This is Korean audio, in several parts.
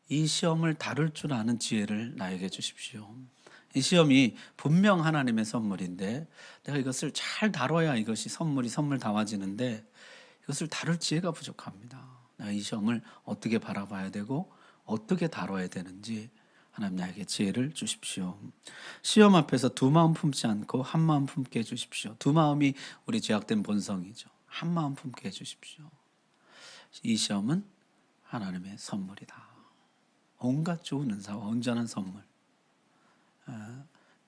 이 시험을 다룰 줄 아는 지혜를 나에게 주십시오. 이 시험이 분명 하나님의 선물인데 내가 이것을 잘 다뤄야 이것이 선물다워지는데 이것을 다룰 지혜가 부족합니다. 내가 이 시험을 어떻게 바라봐야 되고 어떻게 다뤄야 되는지 하나님 나에게 지혜를 주십시오. 시험 앞에서 두 마음 품지 않고 한 마음 품게 해주십시오. 두 마음이 우리 죄악된 본성이죠. 한 마음 품게 해주십시오. 이 시험은 하나님의 선물이다. 온갖 좋은 은사와 온전한 선물,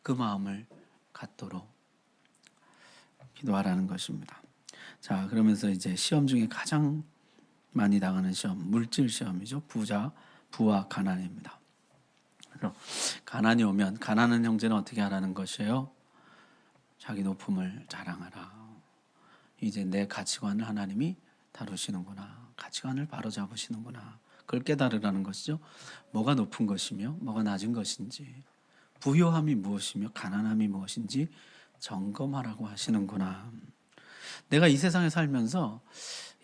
그 마음을 갖도록 기도하라는 것입니다. 자, 그러면서 이제 시험 중에 가장 많이 당하는 시험, 물질 시험이죠. 부와 가난입니다. 그래서 가난이 오면 가난한 형제는 어떻게 하라는 것이에요? 자기 높음을 자랑하라. 이제 내 가치관을 하나님이 다루시는구나. 가치관을 바로잡으시는구나. 그걸 깨달으라는 것이죠. 뭐가 높은 것이며 뭐가 낮은 것인지, 부요함이 무엇이며 가난함이 무엇인지 점검하라고 하시는구나. 내가 이 세상에 살면서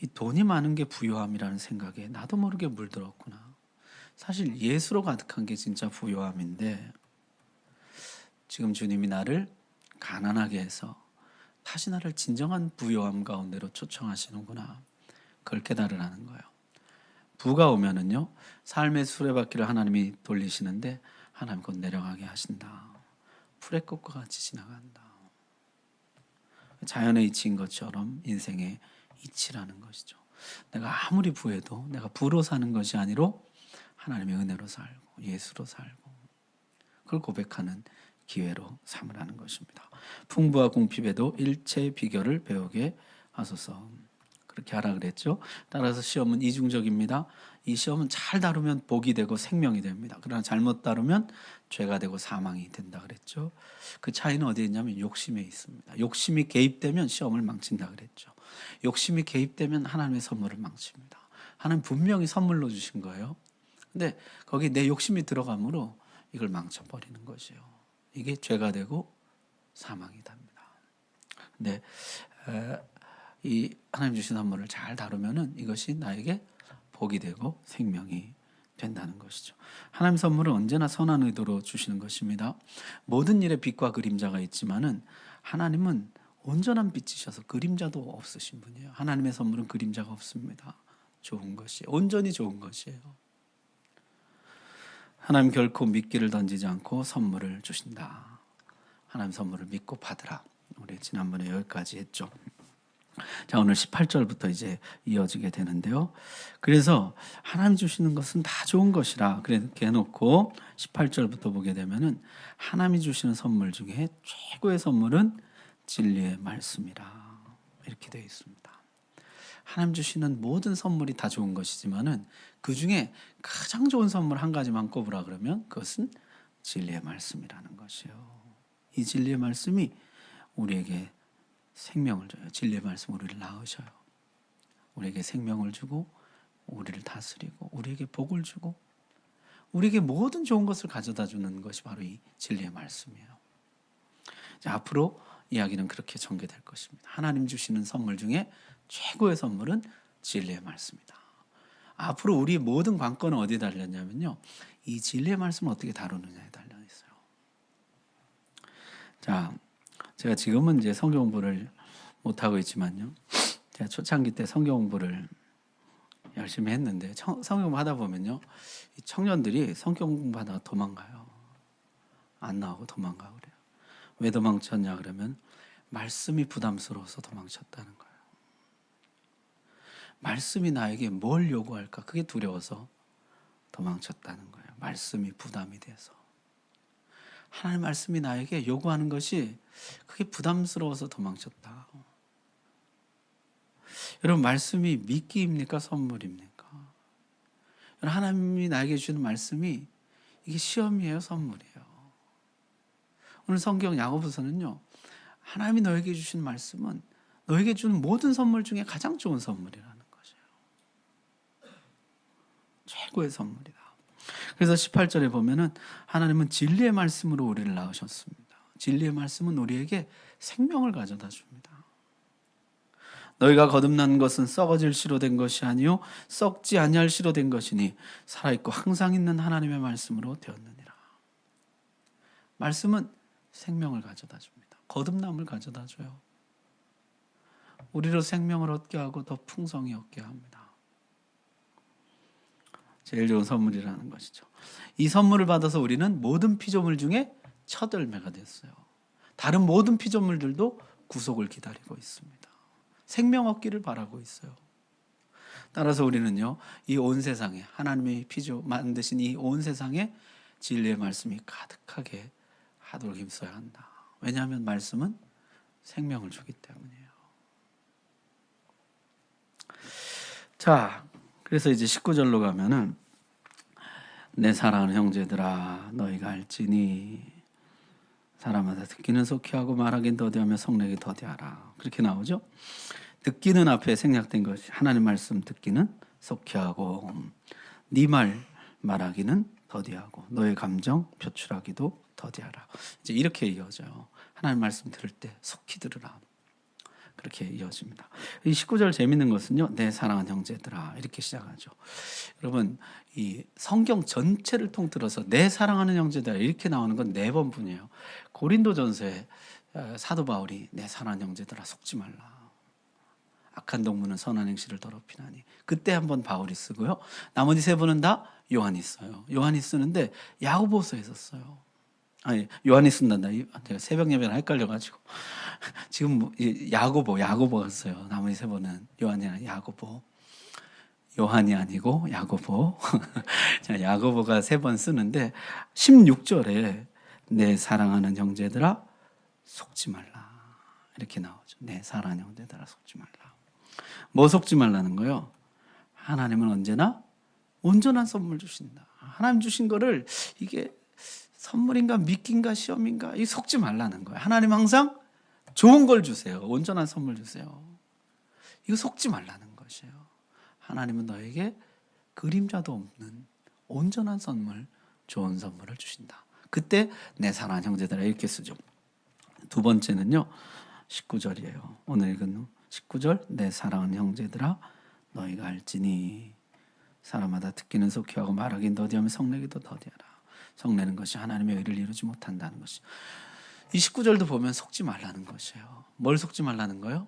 이 돈이 많은 게 부요함이라는 생각에 나도 모르게 물들었구나. 사실 예수로 가득한 게 진짜 부요함인데 지금 주님이 나를 가난하게 해서 다시 나를 진정한 부요함 가운데로 초청하시는구나. 그걸 깨달으라는 거예요. 부가 오면은요, 삶의 수레바퀴를 하나님이 돌리시는데 하나님 곧 내려가게 하신다. 풀의 꽃과 같이 지나간다. 자연의 이치인 것처럼 인생의 이치라는 것이죠. 내가 아무리 부해도 내가 부로 사는 것이 아니로 하나님의 은혜로 살고 예수로 살고 그걸 고백하는 기회로 삼으라는 것입니다. 풍부와 궁핍에도 일체의 비결을 배우게 하소서. 그렇게 하라 그랬죠. 따라서 시험은 이중적입니다. 이 시험은 잘 다루면 복이 되고 생명이 됩니다. 그러나 잘못 다루면 죄가 되고 사망이 된다 그랬죠. 그 차이는 어디에 있냐면 욕심에 있습니다. 욕심이 개입되면 시험을 망친다 그랬죠. 욕심이 개입되면 하나님의 선물을 망칩니다. 하나님 분명히 선물로 주신 거예요. 근데 거기 내 욕심이 들어가므로 이걸 망쳐버리는 것이에요. 이게 죄가 되고 사망이 됩니다. 근데 이 하나님 주신 선물을 잘 다루면은 이것이 나에게 복이 되고 생명이 된다는 것이죠. 하나님 선물은 언제나 선한 의도로 주시는 것입니다. 모든 일에 빛과 그림자가 있지만은 하나님은 온전한 빛이셔서 그림자도 없으신 분이에요. 하나님의 선물은 그림자가 없습니다. 좋은 것이 온전히 좋은 것이에요. 하나님 결코 미끼를 던지지 않고 선물을 주신다. 하나님 선물을 믿고 받으라. 우리 지난번에 여기까지 했죠. 자, 오늘 18절부터 이제 이어지게 되는데요. 그래서 하나님 주시는 것은 다 좋은 것이라 그렇게 해놓고 18절부터 보게 되면은 하나님이 주시는 선물 중에 최고의 선물은 진리의 말씀이라 이렇게 되어 있습니다. 하나님 주시는 모든 선물이 다 좋은 것이지만은 그 중에 가장 좋은 선물 한 가지만 꼽으라 그러면 그것은 진리의 말씀이라는 것이에요. 이 진리의 말씀이 우리에게 생명을 줘요. 진리의 말씀 우리를 낳으셔요. 우리에게 생명을 주고 우리를 다스리고 우리에게 복을 주고 우리에게 모든 좋은 것을 가져다 주는 것이 바로 이 진리의 말씀이에요. 자, 앞으로 이야기는 그렇게 전개될 것입니다. 하나님 주시는 선물 중에 최고의 선물은 진리의 말씀이다. 앞으로 우리 모든 관건은 어디에 달렸냐면요. 이 진리의 말씀을 어떻게 다루느냐에 달려 있어요. 자, 제가 지금은 이제 성경 공부를 못하고 있지만요. 제가 초창기 때 성경 공부를 열심히 했는데 성경 공부 하다 보면요. 이 청년들이 성경 공부하다가 도망가요. 안 나오고 도망가고 그래요. 왜 도망쳤냐 그러면 말씀이 부담스러워서 도망쳤다는 거예요. 말씀이 나에게 뭘 요구할까 그게 두려워서 도망쳤다는 거예요. 말씀이 부담이 돼서. 하나님 말씀이 나에게 요구하는 것이 그게 부담스러워서 도망쳤다. 여러분 말씀이 미끼입니까? 선물입니까? 하나님이 나에게 주는 말씀이 이게 시험이에요? 선물이에요? 오늘 성경 야고보서는요. 하나님이 너에게 주신 말씀은 너에게 주는 모든 선물 중에 가장 좋은 선물이라는 것이에요. 최고의 선물이다. 그래서 18절에 보면은 하나님은 진리의 말씀으로 우리를 낳으셨습니다. 진리의 말씀은 우리에게 생명을 가져다 줍니다. 너희가 거듭난 것은 썩어질 씨로 된 것이 아니요 썩지 아니할 씨로 된 것이니 살아있고 항상 있는 하나님의 말씀으로 되었느니라. 말씀은 생명을 가져다 줍니다. 거듭남을 가져다 줘요. 우리로 생명을 얻게 하고 더 풍성히 얻게 합니다. 제일 좋은 선물이라는 것이죠. 이 선물을 받아서 우리는 모든 피조물 중에 첫 열매가 됐어요. 다른 모든 피조물들도 구속을 기다리고 있습니다. 생명 얻기를 바라고 있어요. 따라서 우리는요, 이 온 세상에 하나님의 피조 만드신 이 온 세상에 진리의 말씀이 가득하게 하도록 힘써야 한다. 왜냐하면 말씀은 생명을 주기 때문이에요. 자, 그래서 이제 19절로 가면은 내 사랑하는 형제들아 너희가 알지니 사람마다 듣기는 속히하고 말하긴 더디하며 성내기 더디하라. 그렇게 나오죠. 듣기는 앞에 생략된 것이 하나님 말씀 듣기는 속히하고 네 말 말하기는 더디하고 너의 감정 표출하기도 더디하라. 이제 이렇게 이어져요. 하나님 말씀 들을 때 속히 들으라. 그렇게 이어집니다. 이 19절 재밌는 것은요. 내 사랑하는 형제들아 이렇게 시작하죠. 여러분 이 성경 전체를 통틀어서 내 사랑하는 형제들아 이렇게 나오는 건 4번 뿐이에요. 고린도전서에 사도 바울이 내 사랑하는 형제들아 속지 말라. 악한 동무는 선한 행실을 더럽히나니 그때 한번 바울이 쓰고요. 나머지 3번은 다 요한이 써요. 요한이 쓰는데 야고보서에 썼어요. 아니 요한이 쓴단다. 제가 새벽 예배랑 헷갈려가지고 지금 야고보가 써요. 나머지 3번은 요한이 아니라 야고보. 요한이 아니고 야고보. 야고보가 3번 쓰는데 16절에 내 사랑하는 형제들아 속지 말라 이렇게 나오죠. 내 사랑하는 형제들아 속지 말라. 뭐 속지 말라는 거요? 하나님은 언제나 온전한 선물 주신다. 하나님 주신 거를 이게 선물인가 미끼인가 시험인가 이 속지 말라는 거예요. 하나님 항상 좋은 걸 주세요. 온전한 선물 주세요. 이거 속지 말라는 것이에요. 하나님은 너에게 그림자도 없는 온전한 선물, 좋은 선물을 주신다. 그때 내 사랑하는 형제들아 이렇게 쓰죠. 두 번째는요. 19절이에요. 오늘 읽은 19절 내 사랑하는 형제들아 너희가 알지니 사람마다 듣기는 속히하고 말하긴 더디하며 성내기도 더디하라. 성내는 것이 하나님의 의를 이루지 못한다는 것이. 이 19절도 보면 속지 말라는 것이에요. 뭘 속지 말라는 거예요?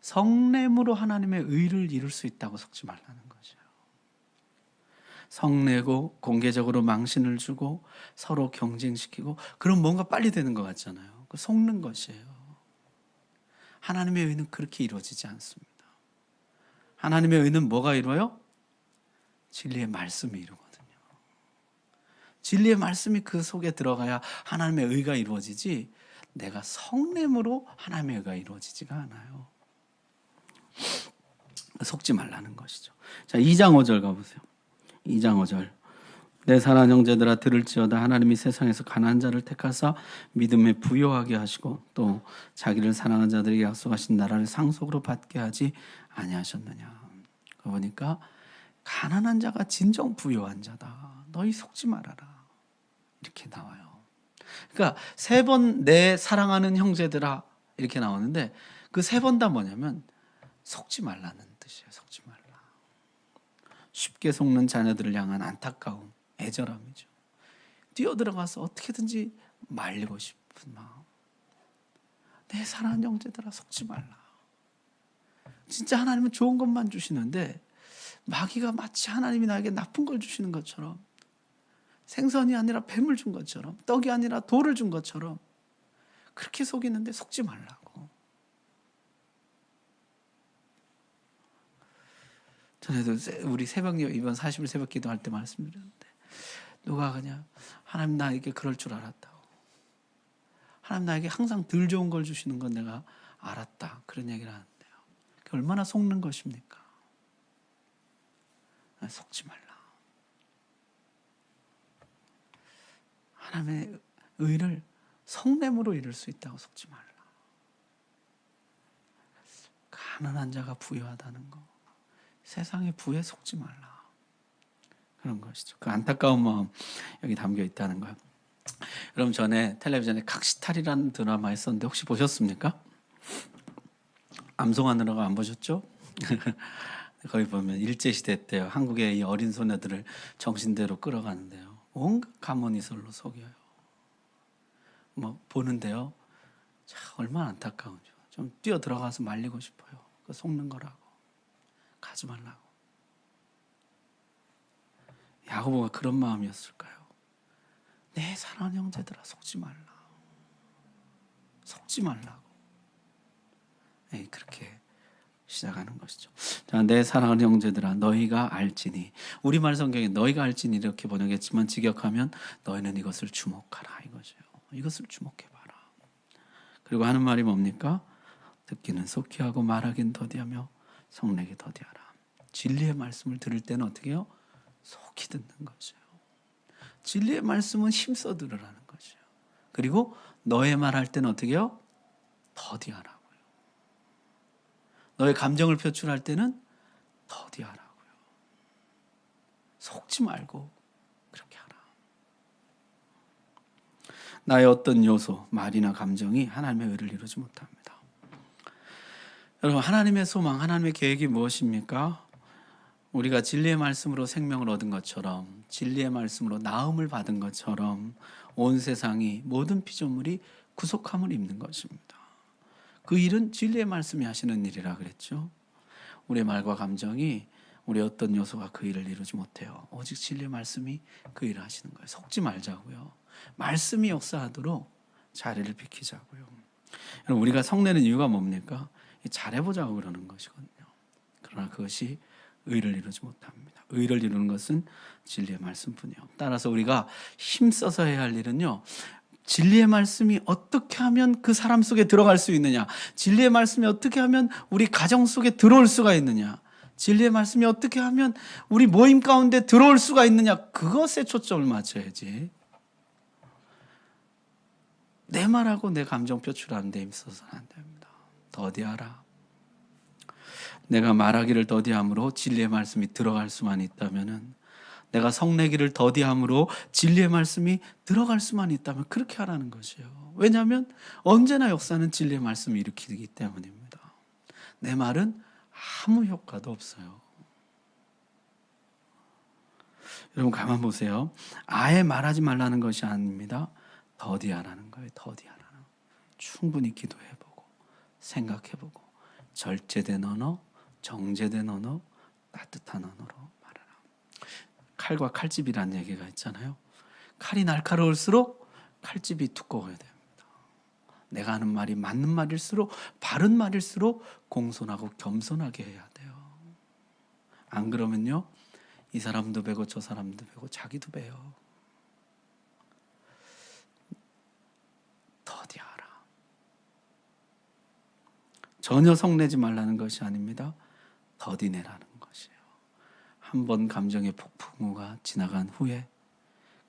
성냄으로 하나님의 의를 이룰 수 있다고 속지 말라는 것이에요. 성내고 공개적으로 망신을 주고 서로 경쟁시키고 그럼 뭔가 빨리 되는 것 같잖아요. 그 속는 것이에요. 하나님의 의는 그렇게 이루어지지 않습니다. 하나님의 의는 뭐가 이루어요? 진리의 말씀이 이루거든요. 진리의 말씀이 그 속에 들어가야 하나님의 의가 이루어지지 내가 성냄으로 하나님의 의가 이루어지지가 않아요. 속지 말라는 것이죠. 자, 2장 5절 가보세요. 2장 5절 내 사랑하는 형제들아 들을지어다 하나님이 세상에서 가난한 자를 택하사 믿음에 부요하게 하시고 또 자기를 사랑하는 자들에게 약속하신 나라를 상속으로 받게 하지 아니하셨느냐. 그러니까 가난한 자가 진정 부요한 자다. 너희 속지 말아라. 이렇게 나와요. 그러니까 3번 내 사랑하는 형제들아 이렇게 나오는데 그 3번 다 뭐냐면 속지 말라는 뜻이에요. 속지 말라. 쉽게 속는 자녀들을 향한 안타까움, 애절함이죠. 뛰어들어가서 어떻게든지 말리고 싶은 마음. 내 사랑하는 형제들아 속지 말라. 진짜 하나님은 좋은 것만 주시는데 마귀가 마치 하나님이 나에게 나쁜 걸 주시는 것처럼 생선이 아니라 뱀을 준 것처럼 떡이 아니라 돌을 준 것처럼 그렇게 속이는데 속지 말라고. 전에도 우리 새벽 이번 40일 새벽 기도할 때 말씀드렸는데 누가 그냥 하나님 나에게 그럴 줄 알았다고. 하나님 나에게 항상 덜 좋은 걸 주시는 건 내가 알았다. 그런 얘기를 하는데요. 그게 얼마나 속는 것입니까? 속지 말라. 하나님의 의를 성냄으로 이룰 수 있다고 속지 말라. 가난한 자가 부유하다는 거. 세상의 부에 속지 말라. 그런 것이죠. 그 안타까운 마음 여기 담겨 있다는 거예요. 여러분 전에 텔레비전에 각시탈이라는 드라마 있었는데 혹시 보셨습니까? 암송하느라고 안 보셨죠? 거기 보면 일제시대 때요. 한국의 이 어린 소녀들을 정신대로 끌어가는데요. 온갖 가모니설로 속여요. 뭐 보는데요. 참 얼마나 안타까운지. 좀 뛰어 들어가서 말리고 싶어요. 그 속는 거라고. 가지 말라고. 야고보가 그런 마음이었을까요? 내 사랑하는 형제들아 속지 말라. 속지 말라고. 네, 그렇게 시작하는 것이죠. 자, 내 사랑하는 형제들아 너희가 알지니. 우리말 성경에 너희가 알지니 이렇게 번역했지만 직역하면 너희는 이것을 주목하라 이거죠. 이것을 주목해봐라. 그리고 하는 말이 뭡니까? 듣기는 속히 하고 말하긴 더디하며 성내기 더디하라. 진리의 말씀을 들을 때는 어떻게 해요? 속히 듣는 거죠. 진리의 말씀은 힘써 들으라는 거죠. 그리고 너의 말할 때는 어떻게 해요? 더디하라고요. 너의 감정을 표출할 때는 더디하라고요. 속지 말고 그렇게 하라. 나의 어떤 요소, 말이나 감정이 하나님의 의를 이루지 못합니다. 여러분, 하나님의 소망, 하나님의 계획이 무엇입니까? 우리가 진리의 말씀으로 생명을 얻은 것처럼, 진리의 말씀으로 나음을 받은 것처럼 온 세상이 모든 피조물이 구속함을 입는 것입니다. 그 일은 진리의 말씀이 하시는 일이라 그랬죠. 우리의 말과 감정이, 우리의 어떤 요소가 그 일을 이루지 못해요. 오직 진리의 말씀이 그 일을 하시는 거예요. 속지 말자고요. 말씀이 역사하도록 자리를 비키자고요. 여러분, 우리가 성내는 이유가 뭡니까? 잘해보자고 그러는 것이거든요. 그러나 그것이 의를 이루지 못합니다. 의를 이루는 것은 진리의 말씀뿐이요. 따라서 우리가 힘써서 해야 할 일은요, 진리의 말씀이 어떻게 하면 그 사람 속에 들어갈 수 있느냐, 진리의 말씀이 어떻게 하면 우리 가정 속에 들어올 수가 있느냐, 진리의 말씀이 어떻게 하면 우리 모임 가운데 들어올 수가 있느냐, 그것에 초점을 맞춰야지. 내 말하고 내 감정 표출하는 데 힘써서는 안 됩니다. 더디하라. 내가 말하기를 더디함으로 진리의 말씀이 들어갈 수만 있다면은, 내가 성내기를 더디함으로 진리의 말씀이 들어갈 수만 있다면 그렇게 하라는 것이에요. 왜냐하면 언제나 역사는 진리의 말씀을 일으키기 때문입니다. 내 말은 아무 효과도 없어요. 여러분 가만 보세요. 아예 말하지 말라는 것이 아닙니다. 더디하라는 거예요. 더디하라는. 충분히 기도해보고 생각해보고 절제된 언어, 정제된 언어, 따뜻한 언어로 말하라. 칼과 칼집이라는 얘기가 있잖아요. 칼이 날카로울수록 칼집이 두꺼워야 됩니다. 내가 하는 말이 맞는 말일수록, 바른 말일수록 공손하고 겸손하게 해야 돼요. 안 그러면요, 이 사람도 배고 저 사람도 배고 자기도 배요. 더디하라. 전혀 성내지 말라는 것이 아닙니다. 더디내라는 것이에요. 한 번 감정의 폭풍우가 지나간 후에,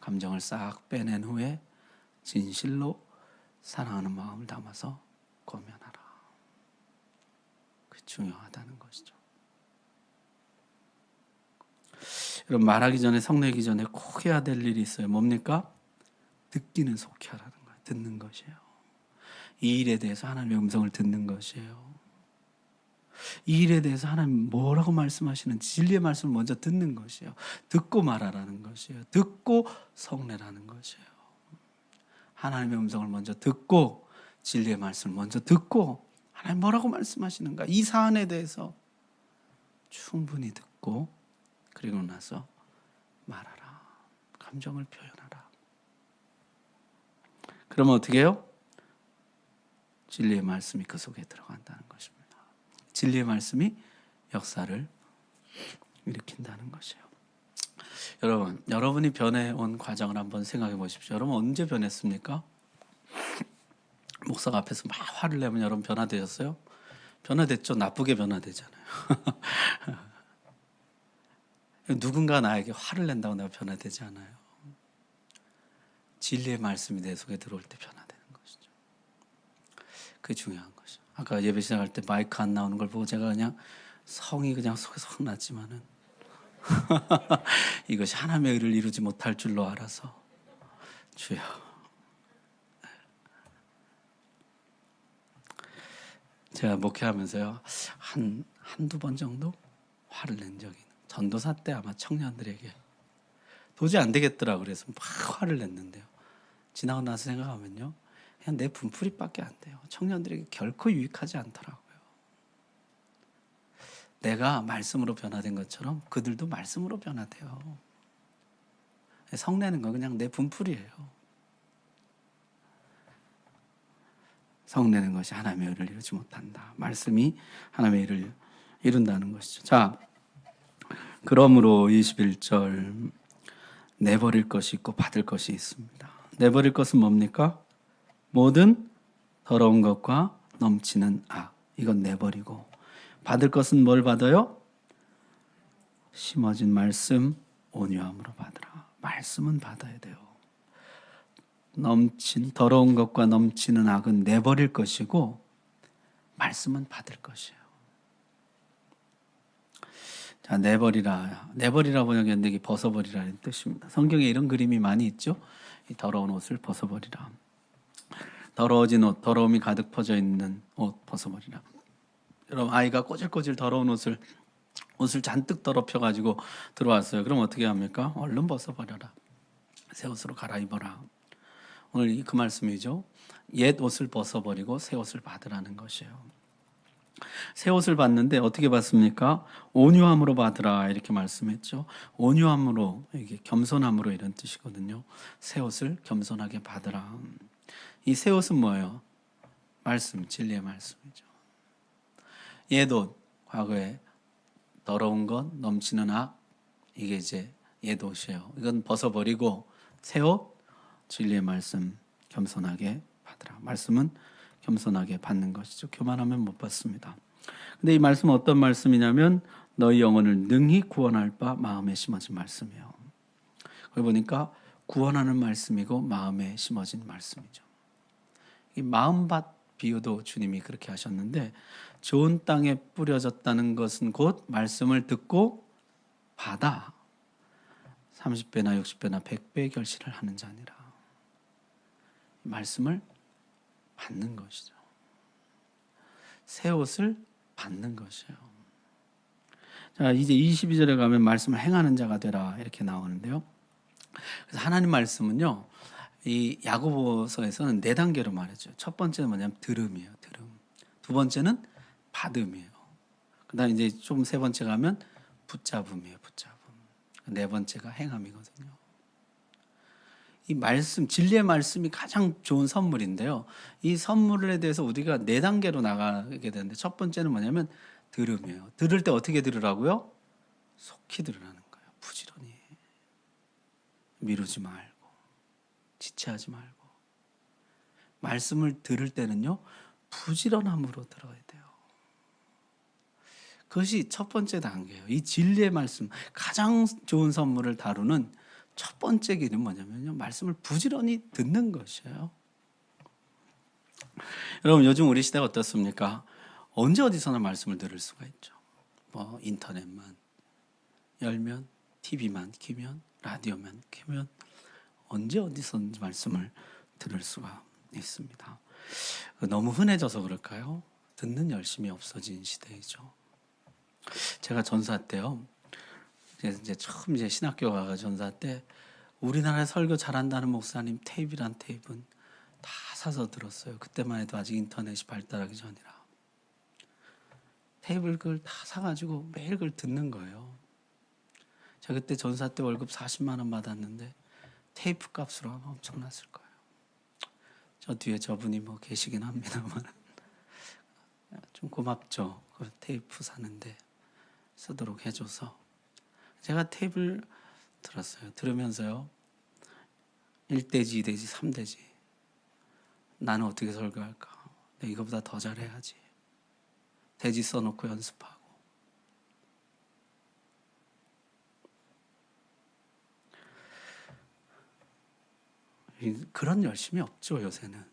감정을 싹 빼낸 후에 진실로 사랑하는 마음을 담아서 고면하라. 그게 중요하다는 것이죠. 여러분, 말하기 전에, 성내기 전에 꼭 해야 될 일이 있어요. 뭡니까? 듣기는 속히 하라는 거예요. 듣는 것이에요. 이 일에 대해서 하나님의 음성을 듣는 것이에요. 이 일에 대해서 하나님 뭐라고 말씀하시는지 진리의 말씀을 먼저 듣는 것이에요. 듣고 말하라는 것이에요. 듣고 성내라는 것이에요. 하나님의 음성을 먼저 듣고, 진리의 말씀을 먼저 듣고, 하나님 뭐라고 말씀하시는가, 이 사안에 대해서 충분히 듣고, 그리고 나서 말하라. 감정을 표현하라. 그러면 어떻게 해요? 진리의 말씀이 그 속에 들어간다는 것입니다. 진리의 말씀이 역사를 일으킨다는 것이에요. 여러분, 여러분이 변해온 과정을 한번 생각해 보십시오. 여러분 언제 변했습니까? 목사가 앞에서 막 화를 내면 여러분 변화되셨어요? 변화됐죠. 나쁘게 변화되잖아요. 누군가 나에게 화를 낸다고 내가 변화되지 않아요. 진리의 말씀이 내 속에 들어올 때 변화되는 것이죠. 그게 중요한 것이죠. 아까 예배 시작할 때 마이크 안 나오는 걸 보고 제가 그냥 성이 그냥 속에서 확 났지만은 이것이 하나님의 의를 이루지 못할 줄로 알아서 주여. 제가 목회하면서요 한두 번 정도 화를 낸 적이 있는, 전도사 때 아마 청년들에게 도저히 안 되겠더라 그래서 막 화를 냈는데요. 지나고 나서 생각하면요, 그냥 내 분풀이밖에 안 돼요. 청년들에게 결코 유익하지 않더라고요. 내가 말씀으로 변화된 것처럼 그들도 말씀으로 변화돼요. 성내는 건 그냥 내 분풀이에요. 성내는 것이 하나님의 의를 이루지 못한다. 말씀이 하나님의 의를 이룬다는 것이죠. 자, 그러므로 21절 내버릴 것이 있고 받을 것이 있습니다. 내버릴 것은 뭡니까? 모든 더러운 것과 넘치는 악, 이건 내버리고, 받을 것은 뭘 받아요? 심어진 말씀 온유함으로 받으라. 말씀은 받아야 돼요. 더러운 것과 넘치는 악은 내버릴 것이고 말씀은 받을 것이에요. 자, 내버리라 번역했는데 이게 벗어버리라는 뜻입니다. 성경에 이런 그림이 많이 있죠. 이 더러운 옷을 벗어버리라. 더러워진 옷, 더러움이 가득 퍼져 있는 옷 벗어버리라. 여러분, 아이가 꼬질꼬질 더러운 옷을 잔뜩 더럽혀가지고 들어왔어요. 그럼 어떻게 합니까? 얼른 벗어버려라. 새 옷으로 갈아입어라. 오늘 그 말씀이죠. 옛 옷을 벗어버리고 새 옷을 받으라는 것이에요. 새 옷을 받는데 어떻게 받습니까? 온유함으로 받으라 이렇게 말씀했죠. 온유함으로, 이게 겸손함으로 이런 뜻이거든요. 새 옷을 겸손하게 받으라. 이 새 옷은 뭐예요? 말씀, 진리의 말씀이죠. 옛 옷, 과거에 더러운 것, 넘치는 악, 이게 이제 옛 옷이에요. 이건 벗어버리고 새 옷, 진리의 말씀 겸손하게 받으라. 말씀은 겸손하게 받는 것이죠. 교만하면 못 받습니다. 근데 이 말씀은 어떤 말씀이냐면 너희 영혼을 능히 구원할 바 마음에 심어진 말씀이에요. 거기 보니까 구원하는 말씀이고 마음에 심어진 말씀이죠. 이 마음밭 비유도 주님이 그렇게 하셨는데, 좋은 땅에 뿌려졌다는 것은 곧 말씀을 듣고 받아 30배나 60배나 100배의 결실을 하는 자니라. 말씀을 받는 것이죠. 새 옷을 받는 것이에요. 자, 이제 22절에 가면 말씀을 행하는 자가 되라 이렇게 나오는데요. 그래서 하나님 말씀은요, 이 야고보서에서는 4단계로 말해줘요. 첫 번째는 뭐냐면 들음이에요. 들음. 두 번째는 받음이에요. 그다음 이제 좀 세 번째 가면 붙잡음이에요. 붙잡음. 네 번째가 행함이거든요. 이 말씀, 진리의 말씀이 가장 좋은 선물인데요. 이 선물에 대해서 우리가 4단계로 나가게 되는데, 첫 번째는 뭐냐면 들음이에요. 들을 때 어떻게 들으라고요? 속히 들으라는 거예요. 부지런히. 미루지 말고, 지체하지 말고. 말씀을 들을 때는요, 부지런함으로 들어야 돼요. 그것이 첫 번째 단계예요. 이 진리의 말씀, 가장 좋은 선물을 다루는 첫 번째 길은 뭐냐면요, 말씀을 부지런히 듣는 것이에요. 여러분, 요즘 우리 시대가 어떻습니까? 언제 어디서나 말씀을 들을 수가 있죠. 뭐 인터넷만 열면, TV만 켜면, 라디오만 켜면 언제 어디서든지 말씀을 들을 수가 있습니다. 너무 흔해져서 그럴까요? 듣는 열심이 없어진 시대이죠. 제가 전사 때요, 이제 처음 이제 신학교 가가 전사 때 우리나라에 설교 잘한다는 목사님 테이프란 테이프는 다 사서 들었어요. 그때만 해도 아직 인터넷이 발달하기 전이라. 테이프를 그걸 다 사가지고 매일 그걸 듣는 거예요. 제가 그때 전사 때 월급 40만 원 받았는데 테이프 값으로 아마 엄청났을 거예요. 저 뒤에 저분이 뭐 계시긴 합니다만 좀 고맙죠. 그 테이프 사는데 쓰도록 해줘서. 제가 테이프를 들었어요. 들으면서요, 1대지, 2대지, 3대지. 나는 어떻게 설교할까? 내가 이거보다 더 잘해야지. 대지 써놓고 연습하고. 그런 열심이 없죠, 요새는.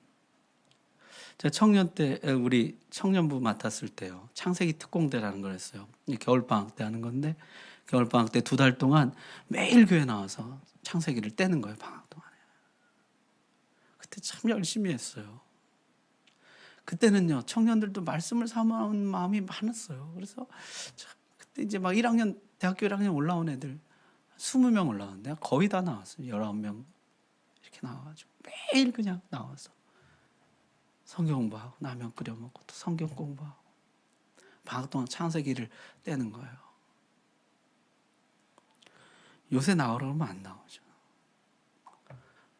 제가 청년 때, 우리 청년부 맡았을 때요, 창세기 특공대라는 걸 했어요. 겨울방학 때 하는 건데, 겨울방학 때 2달 동안 매일 교회 나와서 창세기를 떼는 거예요, 방학 동안에. 그때 참 열심히 했어요. 그때는요 청년들도 말씀을 사모하는 마음이 많았어요. 그래서 그때 이제 막 1학년 대학교 1학년 올라온 애들 20명 올라왔는데 거의 다 나왔어요. 19명 이렇게 나와가지고 매일 그냥 나와서 성경 공부하고 라면 끓여 먹고 또 성경 공부하고 방학 동안 창세기를 떼는 거예요. 요새 나오라 그러면 안 나오죠.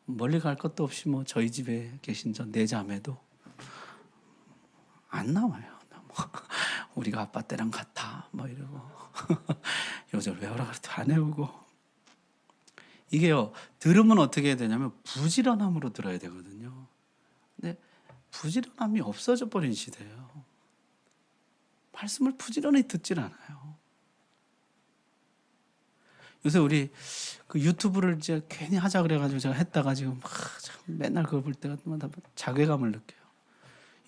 멀리 갈 것도 없이 뭐 저희 집에 계신 저 네 자매도 안 나와요. 우리가 아빠 때랑 같아 뭐 이러고 요절 외우라 그래도 안 외우고. 이게요 들으면 어떻게 해야 되냐면 부지런함으로 들어야 되거든요. 근데 부지런함이 없어져 버린 시대예요. 말씀을 부지런히 듣질 않아요. 요새 우리 그 유튜브를 이제 괜히 하자 그래가지고 제가 했다가 지금 맨날 그걸 볼 때마다 자괴감을 느껴요.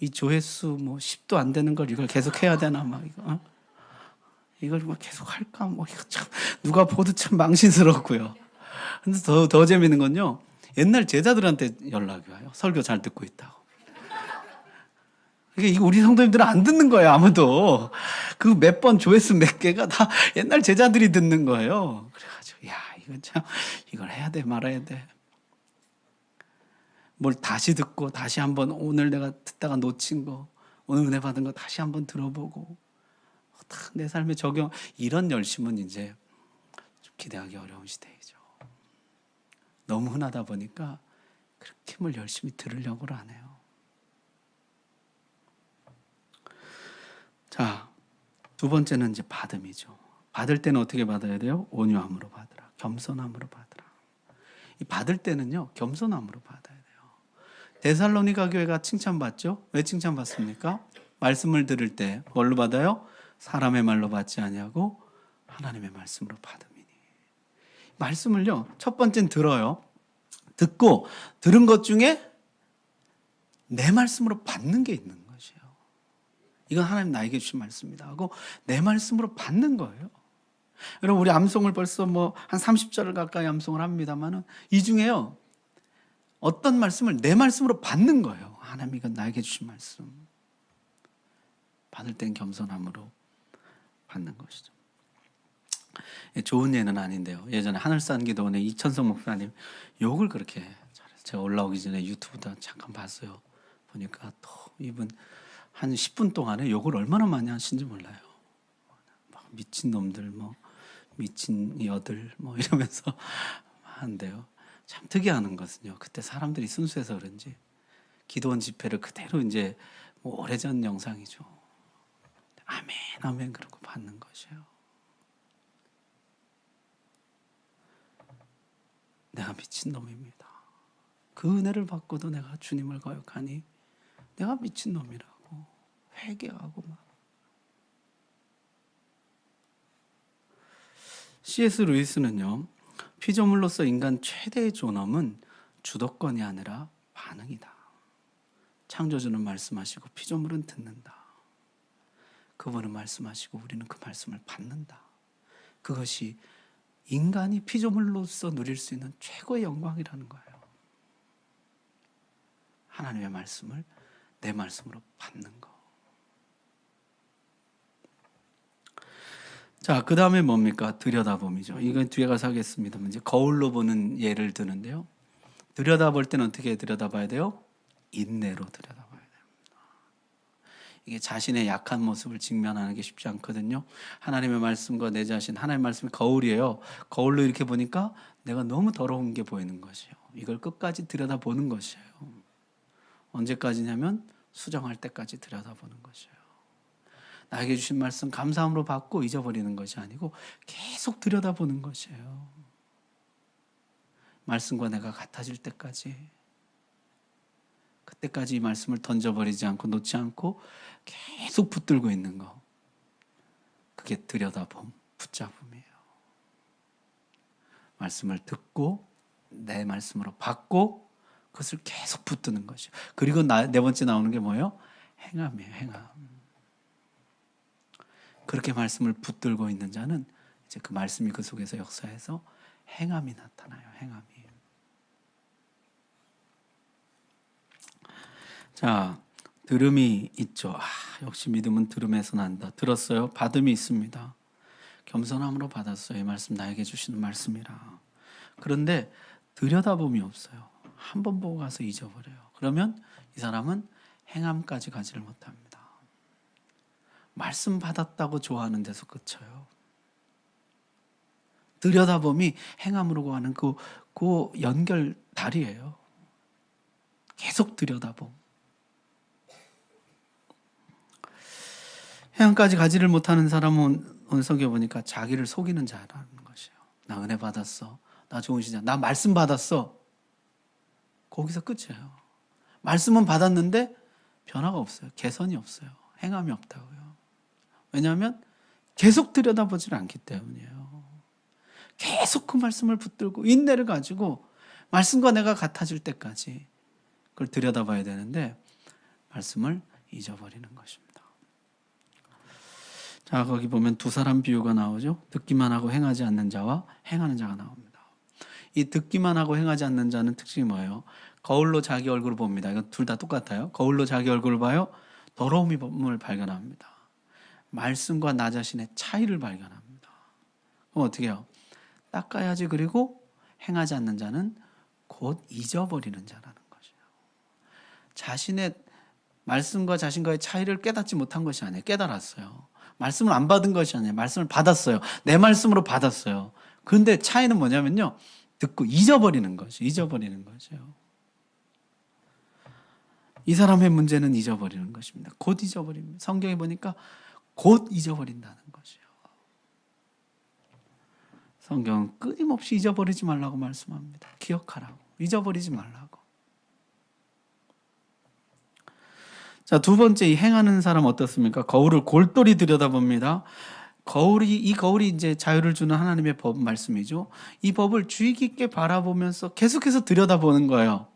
이 조회수 뭐 10도 안 되는 걸 이걸 계속 해야 되나 막 이거 이걸 뭐 계속 할까 뭐 이거 참 누가 보도 참 망신스럽고요. 근데 더 재밌는 건요 옛날 제자들한테 연락이 와요. 설교 잘 듣고 있다고. 이게 우리 성도님들은 안 듣는 거예요. 아무도 그 몇 번 조회수 몇 개가 다 옛날 제자들이 듣는 거예요. 그래가지고 야 이건 참 이걸 해야 돼 말아야 돼. 뭘 다시 듣고 다시 한번 오늘 내가 듣다가 놓친 거 오늘 은혜 받은 거 다시 한번 들어보고 내 삶에 적용 이런 열심은 이제 좀 기대하기 어려운 시대이죠. 너무 흔하다 보니까 그렇게 뭘 열심히 들으려고 안 해요. 자, 두 번째는 이제 받음이죠. 받을 때는 어떻게 받아야 돼요? 온유함으로 받으라. 겸손함으로 받으라. 이 받을 때는요, 겸손함으로 받아야 돼요. 데살로니가 교회가 칭찬받죠? 왜 칭찬받습니까? 말씀을 들을 때 뭘로 받아요? 사람의 말로 받지 아니하고 하나님의 말씀으로 받음이니. 말씀을요, 첫 번째는 들어요. 듣고 들은 것 중에 내 말씀으로 받는 게 있는 것이에요. 이건 하나님 나에게 주신 말씀이다 하고 내 말씀으로 받는 거예요. 여러분 우리 암송을 벌써 뭐 한 30절을 가까이 암송을 합니다만은 이 중에요. 어떤 말씀을 내 말씀으로 받는 거예요. 하나님 이건 나에게 주신 말씀. 받을 땐 겸손함으로 받는 것이죠. 좋은 예는 아닌데요. 예전에 하늘산기도원의 이천성 목사님 욕을 그렇게 잘해요. 제가 올라오기 전에 유튜브도 잠깐 봤어요. 보니까 또 이분 한 10분 동안에 욕을 얼마나 많이 하신지 몰라요. 미친 놈들, 뭐 미친 여들, 뭐 이러면서 하는데요. 참 특이한 것은요. 그때 사람들이 순수해서 그런지 기도원 집회를 그대로 이제 뭐 오래전 영상이죠. 아멘, 아멘 그러고 받는 것이에요. 내가 미친 놈입니다. 그 은혜를 받고도 내가 주님을 거역하니 내가 미친 놈이라고 회개하고 막. C.S. 루이스는요. 피조물로서 인간 최대의 존엄은 주도권이 아니라 반응이다. 창조주는 말씀하시고 피조물은 듣는다. 그분은 말씀하시고 우리는 그 말씀을 받는다. 그것이 인간이 피조물로서 누릴 수 있는 최고의 영광이라는 거예요. 하나님의 말씀을 내 말씀으로 받는 거. 자, 그 다음에 뭡니까? 들여다봄이죠. 이건 뒤에 가서 하겠습니다만 이제 거울로 보는 예를 드는데요. 들여다볼 때는 어떻게 들여다봐야 돼요? 인내로 들여다봐야 됩니다. 이게 자신의 약한 모습을 직면하는 게 쉽지 않거든요. 하나님의 말씀과 내 자신, 하나님의 말씀이 거울이에요. 거울로 이렇게 보니까 내가 너무 더러운 게 보이는 것이에요. 이걸 끝까지 들여다보는 것이에요. 언제까지냐면 수정할 때까지 들여다보는 것이에요. 나에게 주신 말씀 감사함으로 받고 잊어버리는 것이 아니고 계속 들여다보는 것이에요. 말씀과 내가 같아질 때까지, 그때까지 이 말씀을 던져버리지 않고 놓지 않고 계속 붙들고 있는 거. 그게 들여다봄, 붙잡음이에요. 말씀을 듣고 내 말씀으로 받고 그것을 계속 붙드는 것이에요. 그리고 네 번째 나오는 게 뭐예요? 행함이에요. 행함. 그렇게 말씀을 붙들고 있는 자는 이제 그 말씀이 그 속에서 역사해서 행함이 나타나요. 행함이. 자, 들음이 있죠. 역시 믿음은 들음에서 난다. 들었어요? 받음이 있습니다. 겸손함으로 받았어요. 이 말씀 나에게 주시는 말씀이라. 그런데 들여다봄이 없어요. 한 번 보고 가서 잊어버려요. 그러면 이 사람은 행함까지 가지를 못합니다. 말씀 받았다고 좋아하는 데서 그쳐요. 들여다봄이 행함으로 가는 그 연결 다리예요. 계속 들여다봄. 행함까지 가지를 못하는 사람은 오늘 성경 보니까 자기를 속이는 자라는 것이에요. 나 은혜 받았어. 나 좋은 신자. 나 말씀 받았어. 거기서 끝이에요. 말씀은 받았는데 변화가 없어요. 개선이 없어요. 행함이 없다고요. 왜냐하면 계속 들여다보질 않기 때문이에요. 계속 그 말씀을 붙들고 인내를 가지고 말씀과 내가 같아질 때까지 그걸 들여다봐야 되는데 말씀을 잊어버리는 것입니다. 자, 거기 보면 두 사람 비유가 나오죠. 듣기만 하고 행하지 않는 자와 행하는 자가 나옵니다. 이 듣기만 하고 행하지 않는 자는 특징이 뭐예요? 거울로 자기 얼굴을 봅니다. 이건 둘 다 똑같아요. 거울로 자기 얼굴을 봐요. 더러움을 발견합니다. 말씀과 나 자신의 차이를 발견합니다. 그럼 어떻게 해요? 닦아야지. 그리고 행하지 않는 자는 곧 잊어버리는 자라는 것이에요. 자신의 말씀과 자신과의 차이를 깨닫지 못한 것이 아니에요. 깨달았어요. 말씀을 안 받은 것이 아니에요. 말씀을 받았어요. 내 말씀으로 받았어요. 그런데 차이는 뭐냐면요. 듣고 잊어버리는 것이 잊어버리는 것이에요. 이 사람의 문제는 잊어버리는 것입니다. 곧 잊어버립니다. 성경에 보니까 곧 잊어버린다는 것이에요. 성경은 끊임없이 잊어버리지 말라고 말씀합니다. 기억하라고. 잊어버리지 말라고. 자, 두 번째, 이 행하는 사람 어떻습니까? 거울을 골똘히 들여다봅니다. 이 거울이 이제 자유를 주는 하나님의 법 말씀이죠. 이 법을 주의 깊게 바라보면서 계속해서 들여다보는 거예요.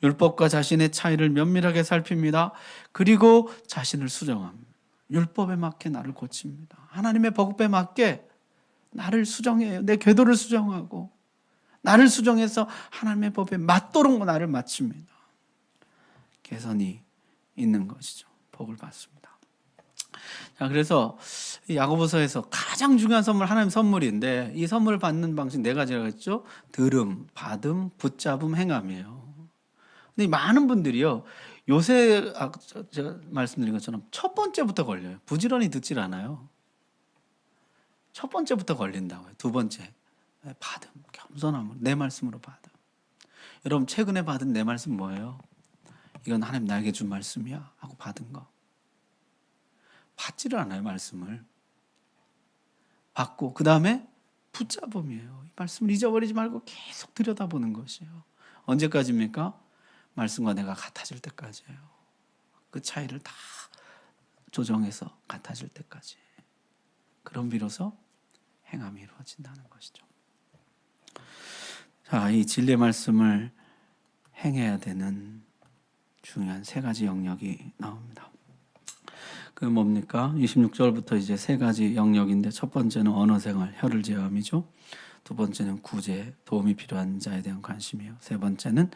율법과 자신의 차이를 면밀하게 살핍니다. 그리고 자신을 수정합니다. 율법에 맞게 나를 고칩니다. 하나님의 법에 맞게 나를 수정해요. 내 궤도를 수정하고 나를 수정해서 하나님의 법에 맞도록 나를 맞춥니다. 개선이 있는 것이죠. 복을 받습니다. 자, 그래서 야고보서에서 가장 중요한 선물, 하나님 선물인데 이 선물을 받는 방식 네 가지라고 했죠. 들음, 받음, 붙잡음, 행함이에요. 근데 많은 분들이요, 요새 제가 말씀드린 것처럼 첫 번째부터 걸려요. 부지런히 듣질 않아요. 첫 번째부터 걸린다고요. 두 번째, 받음, 겸손함으로 내 말씀으로 받음. 여러분 최근에 받은 내 말씀 뭐예요? 이건 하나님 나에게 준 말씀이야 하고 받은 거. 받지를 않아요. 말씀을 받고 그 다음에 붙잡음이에요. 이 말씀을 잊어버리지 말고 계속 들여다보는 것이에요. 언제까지입니까? 말씀과 내가 같아질 때까지예요. 그 차이를 다 조정해서 같아질 때까지. 그럼 비로소 행함이 이루어진다는 것이죠. 자, 이 진리의 말씀을 행해야 되는 중요한 세 가지 영역이 나옵니다. 그 뭡니까? 26절부터 이제 세 가지 영역인데 첫 번째는 언어 생활, 혀를 제어함이죠. 두 번째는 구제, 도움이 필요한 자에 대한 관심이요. 세 번째는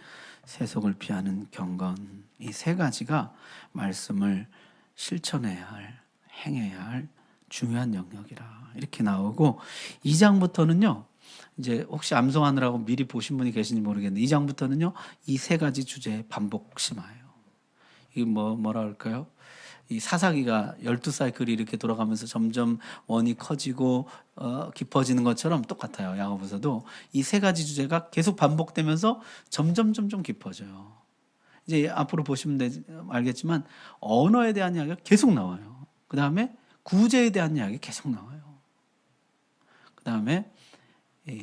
세속을 피하는 경건. 이 세 가지가 말씀을 실천해야 할, 행해야 할 중요한 영역이라 이렇게 나오고 2장부터는요. 이제 혹시 암송하느라고 미리 보신 분이 계신지 모르겠는데 2장부터는요. 이 세 가지 주제에 반복 심화해요. 이게 뭐라 할까요? 이 사사기가 12사이클이 이렇게 돌아가면서 점점 원이 커지고 깊어지는 것처럼 똑같아요. 야고보서도 이 세 가지 주제가 계속 반복되면서 점점 깊어져요. 이제 앞으로 보시면 알겠지만 언어에 대한 이야기가 계속 나와요. 그 다음에 구제에 대한 이야기 계속 나와요. 그 다음에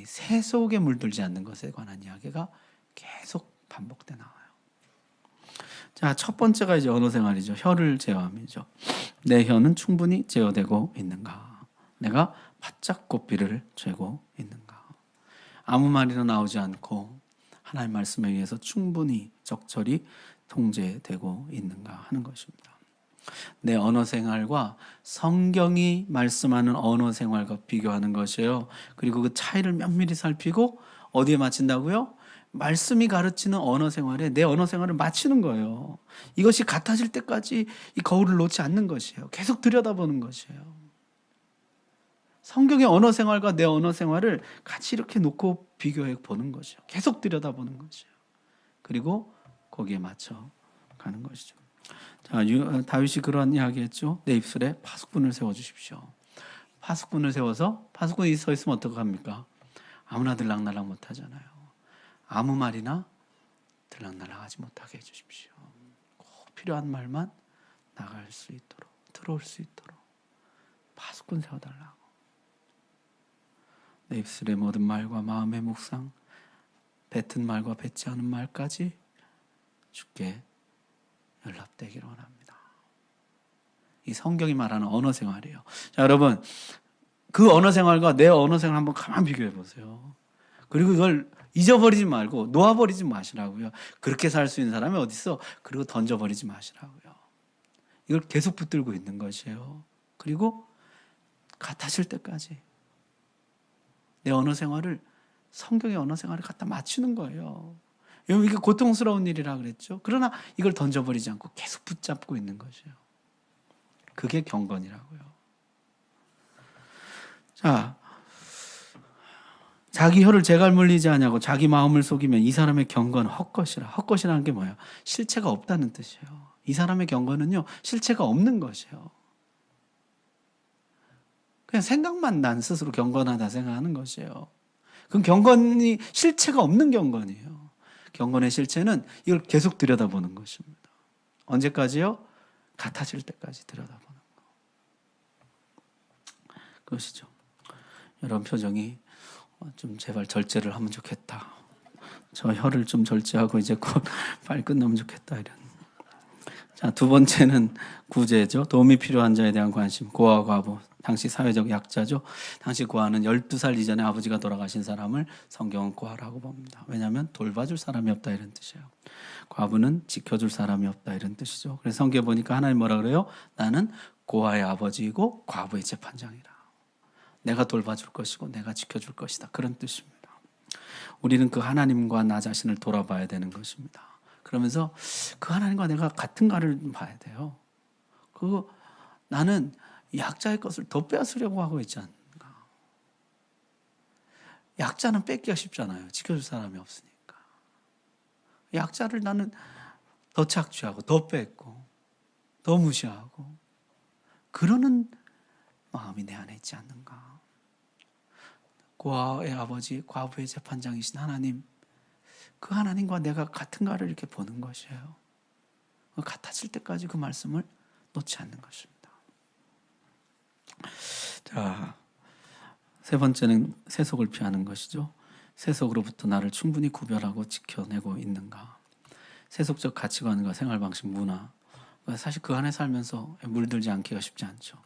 세속에 물들지 않는 것에 관한 이야기가 계속 반복돼 나와요. 자, 첫 번째가 이제 언어 생활이죠. 혀를 제어함이죠. 내 혀는 충분히 제어되고 있는가? 내가 바짝 고삐를 죄고 있는가? 아무 말이나 나오지 않고 하나님의 말씀에 의해서 충분히 적절히 통제되고 있는가 하는 것입니다. 내 언어 생활과 성경이 말씀하는 언어 생활과 비교하는 것이에요. 그리고 그 차이를 면밀히 살피고 어디에 맞춘다고요? 말씀이 가르치는 언어 생활에 내 언어 생활을 맞추는 거예요. 이것이 같아질 때까지 이 거울을 놓지 않는 것이에요. 계속 들여다보는 것이에요. 성경의 언어 생활과 내 언어 생활을 같이 이렇게 놓고 비교해 보는 것이에요. 계속 들여다보는 것이에요. 그리고 거기에 맞춰 가는 것이죠. 자, 다윗이 그러한 이야기했죠. 내 입술에 파수꾼을 세워주십시오. 파수꾼을 세워서 파수꾼이 서 있으면 어떡합니까? 아무나 들락날락 못하잖아요. 아무 말이나 들락날락하지 못하게 해주십시오. 꼭 필요한 말만 나갈 수 있도록, 들어올 수 있도록 파수꾼 세워달라고. 내 입술의 모든 말과 마음의 묵상, 뱉은 말과 뱉지 않은 말까지 주께 연락되기를 원합니다. 이 성경이 말하는 언어 생활이에요. 자, 여러분, 그 언어 생활과 내 언어 생활 한번 가만 비교해 보세요. 그리고 이걸 잊어버리지 말고 놓아버리지 마시라고요. 그렇게 살 수 있는 사람이 어디 있어? 그리고 던져버리지 마시라고요. 이걸 계속 붙들고 있는 것이에요. 그리고 같아질 때까지 내 언어 생활을 성경의 언어 생활을 갖다 맞추는 거예요. 이게 고통스러운 일이라 그랬죠. 그러나 이걸 던져버리지 않고 계속 붙잡고 있는 것이에요. 그게 경건이라고요. 자, 자기 혀를 재갈 물리지 않냐고 자기 마음을 속이면 이 사람의 경건은 헛것이라. 헛것이라는 게 뭐예요? 실체가 없다는 뜻이에요. 이 사람의 경건은요, 실체가 없는 것이에요. 그냥 생각만 난 스스로 경건하다 생각하는 것이에요. 그럼 경건이 실체가 없는 경건이에요. 경건의 실체는 이걸 계속 들여다보는 것입니다. 언제까지요? 같아질 때까지 들여다보는 것. 그것이죠. 여러분 표정이 좀 제발 절제를 하면 좋겠다. 저 혀를 좀 절제하고 이제 곧 빨리 끝나면 좋겠다 이런. 자, 두 번째는 구제죠. 도움이 필요한 자에 대한 관심. 고아 과부. 당시 사회적 약자죠. 당시 고아는 12살 이전에 아버지가 돌아가신 사람을 성경은 고아라고 봅니다. 왜냐하면 돌봐줄 사람이 없다 이런 뜻이에요. 과부는 지켜줄 사람이 없다 이런 뜻이죠. 그래서 성경에 보니까 하나님 뭐라 그래요? 나는 고아의 아버지이고 과부의 재판장이라. 내가 돌봐줄 것이고 내가 지켜줄 것이다. 그런 뜻입니다. 우리는 그 하나님과 나 자신을 돌아봐야 되는 것입니다. 그러면서 그 하나님과 내가 같은가를 봐야 돼요. 그리고 나는 약자의 것을 더 빼앗으려고 하고 있지 않는가. 약자는 뺏기가 쉽잖아요. 지켜줄 사람이 없으니까. 약자를 나는 더 착취하고 더 뺏고 더 무시하고 그러는 마음이 내 안에 있지 않는가. 고아의 아버지, 과부의 재판장이신 하나님, 그 하나님과 내가 같은가를 이렇게 보는 것이에요. 같아질 때까지 그 말씀을 놓지 않는 것입니다. 자, 세 번째는 세속을 피하는 것이죠. 세속으로부터 나를 충분히 구별하고 지켜내고 있는가. 세속적 가치관과 생활 방식, 문화, 사실 그 안에 살면서 물들지 않기가 쉽지 않죠.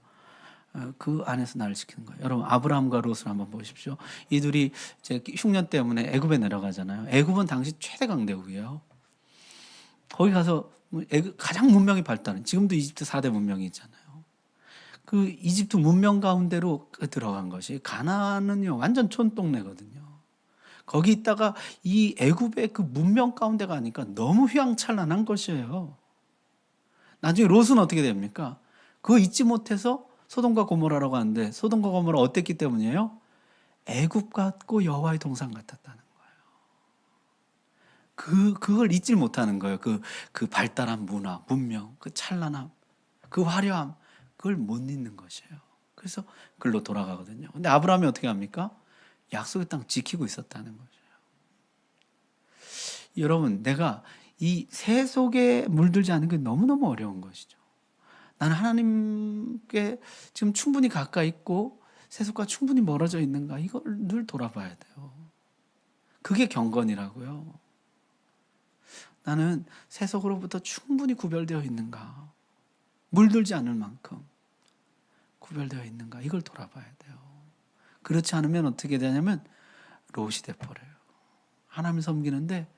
그 안에서 나를 지키는 거예요. 여러분 아브라함과 롯을 한번 보십시오. 이 둘이 이제 흉년 때문에 애굽에 내려가잖아요. 애굽은 당시 최대 강대국이에요. 거기 가서 가장 문명이 발달한, 지금도 이집트 4대 문명이 있잖아요. 그 이집트 문명 가운데로 들어간 것이, 가나안은요 완전 촌동네거든요. 거기 있다가 이 애굽의 그 문명 가운데 가니까 너무 휘황찬란한 것이에요. 나중에 롯은 어떻게 됩니까? 그거 잊지 못해서 소돔과 고모라라고 하는데, 소돔과 고모라 어땠기 때문이에요? 애굽 같고 여호와의 동산 같았다는 거예요. 그걸 잊지 못하는 거예요. 그 발달한 문화, 문명, 그 찬란함, 그 화려함, 그걸 못 잊는 것이에요. 그래서 글로 돌아가거든요. 근데 아브라함이 어떻게 합니까? 약속의 땅 지키고 있었다는 거죠. 여러분, 내가 이 세속에 물들지 않는 게 너무너무 어려운 것이죠. 나는 하나님께 지금 충분히 가까이 있고 세속과 충분히 멀어져 있는가, 이걸 늘 돌아봐야 돼요. 그게 경건이라고요. 나는 세속으로부터 충분히 구별되어 있는가, 물들지 않을 만큼 구별되어 있는가, 이걸 돌아봐야 돼요. 그렇지 않으면 어떻게 되냐면 롯이 돼버려요. 하나님을 섬기는데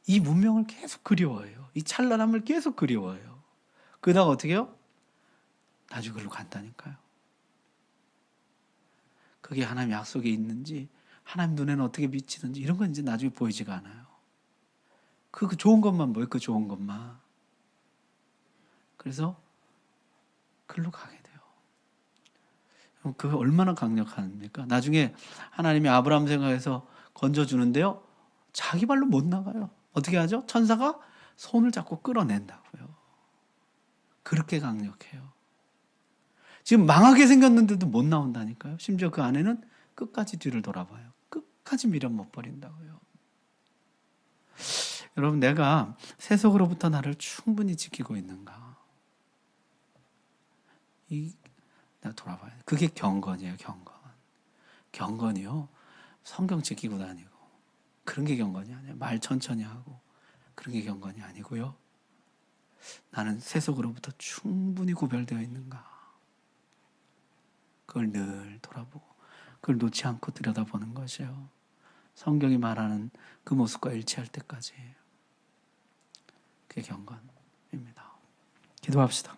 이 문명을 계속 그리워해요. 이 찬란함을 계속 그리워해요. 그러다가 어떻게 해요? 나중에 그걸로 간다니까요. 그게 하나님 약속이 있는지, 하나님 눈에는 어떻게 비치는지, 이런 건 이제 나중에 보이지가 않아요. 그 좋은 것만 보여, 그 좋은 것만. 그래서 글로 가게 돼요. 그게 얼마나 강력합니까? 나중에 하나님이 아브라함 생각해서 건져주는데요, 자기 발로 못 나가요. 어떻게 하죠? 천사가 손을 잡고 끌어낸다고요. 그렇게 강력해요. 지금 망하게 생겼는데도 못 나온다니까요. 심지어 그 아내는 끝까지 뒤를 돌아봐요. 끝까지 미련 못 버린다고요. 여러분, 내가 세속으로부터 나를 충분히 지키고 있는가? 내가 돌아봐야 돼. 그게 경건이에요, 경건. 경건이요, 성경 지키고 다니고 그런 게 경건이 아니에요. 말 천천히 하고 그런 게 경건이 아니고요. 나는 세속으로부터 충분히 구별되어 있는가? 그걸 늘 돌아보고 그걸 놓지 않고 들여다보는 것이에요. 성경이 말하는 그 모습과 일치할 때까지. 그게 경건입니다. 기도합시다.